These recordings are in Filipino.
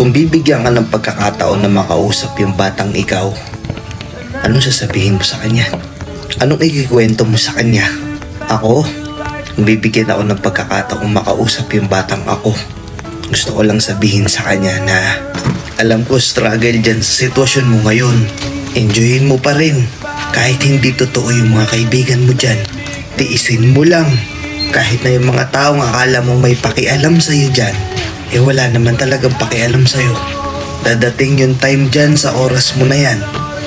Kung bibigyan ka ng pagkakataon na makausap yung batang ikaw, anong sasabihin mo sa kanya? Anong ikikwento mo sa kanya? Ako, kung bibigyan ako ng pagkakataong makausap yung batang ako, gusto ko lang sabihin sa kanya na alam ko struggle dyan sa sitwasyon mo ngayon. Enjoyin mo pa rin. Kahit hindi totoo yung mga kaibigan mo dyan, tiisin mo lang. Kahit na yung mga taong akala mong may pakialam sa'yo dyan, wala naman talagang pakialam sa'yo. Dadating yung time dyan sa oras mo na yan,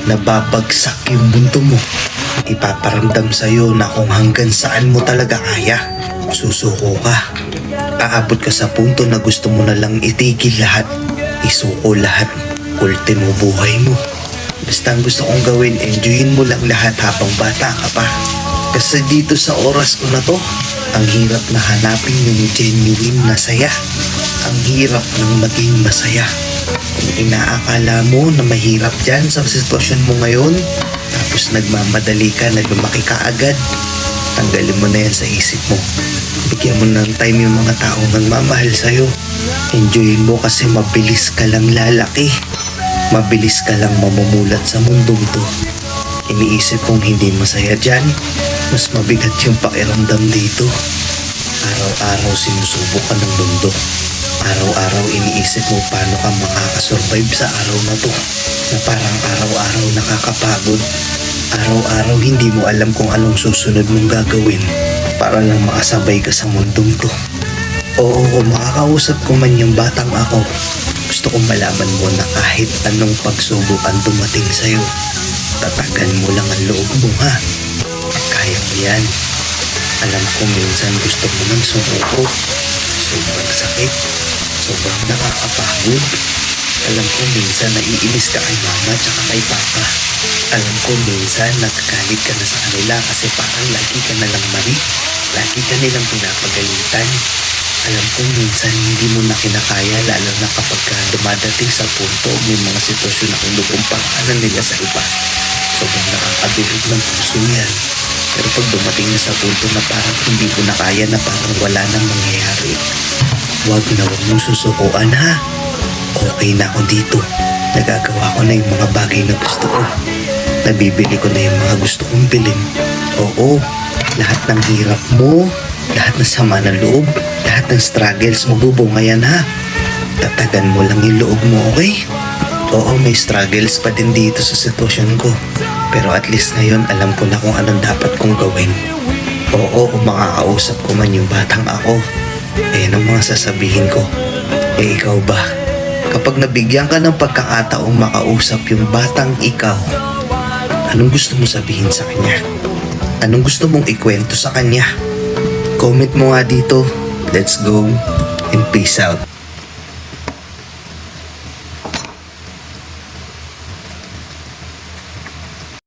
na babagsak yung mundo mo. Ipaparamdam sa'yo na kung hanggang saan mo talaga kaya. Susuko ka. Aabot ka sa punto na gusto mo na lang itigil lahat. Isuko lahat. Ultimo buhay mo. Basta ang gusto kong gawin, enjoyin mo lang lahat habang bata ka pa. Kasi dito sa oras ko na to, ang hirap na hanapin yung genuine na saya. Ang hirap ng maging masaya. Kung inaakala mo na mahirap dyan sa sitwasyon mo ngayon, tapos nagmamadali ka, nagmamaki ka agad, tanggalin mo na yan sa isip mo. Bigyan mo ng time yung mga taong nagmamahal sa'yo. Enjoyin mo kasi mabilis ka lang lalaki. Mabilis ka lang mamumulat sa mundong to. Iniisip kong hindi masaya dyan, mas mabigat yung pakiramdam dito. Araw-araw sinusubok ka ng mundo. Araw-araw iniisip mo paano ka makakasurvive sa araw na to, na parang araw-araw nakakapagod. Araw-araw hindi mo alam kung anong susunod mong gagawin para lang makasabay ka sa mundong to. Oo, kung makakausap ko man yung batang ako, gusto kong malaman mo na kahit anong pagsubok ang dumating sa'yo, tatagan mo lang ang loob mo, ha? Kaya mo yan. Alam ko minsan gusto mo nang sumuko. Sobrang sakit. Sobrang nakakapagod. Alam ko minsan naiinis ka kay mama tsaka kay papa. Alam ko minsan nagkagalit ka na sa kanila kasi parang lagi ka na lang mali. Lagi ka nilang pinapagalitan. Alam ko minsan hindi mo na kinakaya, lalo na kapag dumadating sa punto may mga sitwasyon na kinukumparanan nila sa iba. Sobrang nakakadulog ng puso yan. Pero pag dumating na sa punto na parang hindi mo na kaya, na parang wala nang mangyayari, wag mong susukuan, ha? Okay na ako dito. Nagagawa ko na yung mga bagay na gusto ko. Nabibili ko na yung mga gusto kong bilhin. Oo, lahat ng hirap mo, lahat ng sama ng loob, lahat ng struggles mo, bubungayan, ha? Tatagan mo lang yung loob mo, okay? Oo, may struggles pa din dito sa sitwasyon ko. Pero at least ngayon alam ko na kung anong dapat kong gawin. Oo, kung makakausap ko man yung batang ako, ang mga sasabihin ko. Ikaw ba? Kapag nabigyan ka ng pagkakataong makausap yung batang ikaw, anong gusto mo sabihin sa kanya? Anong gusto mong ikwento sa kanya? Comment mo nga dito. Let's go and peace out.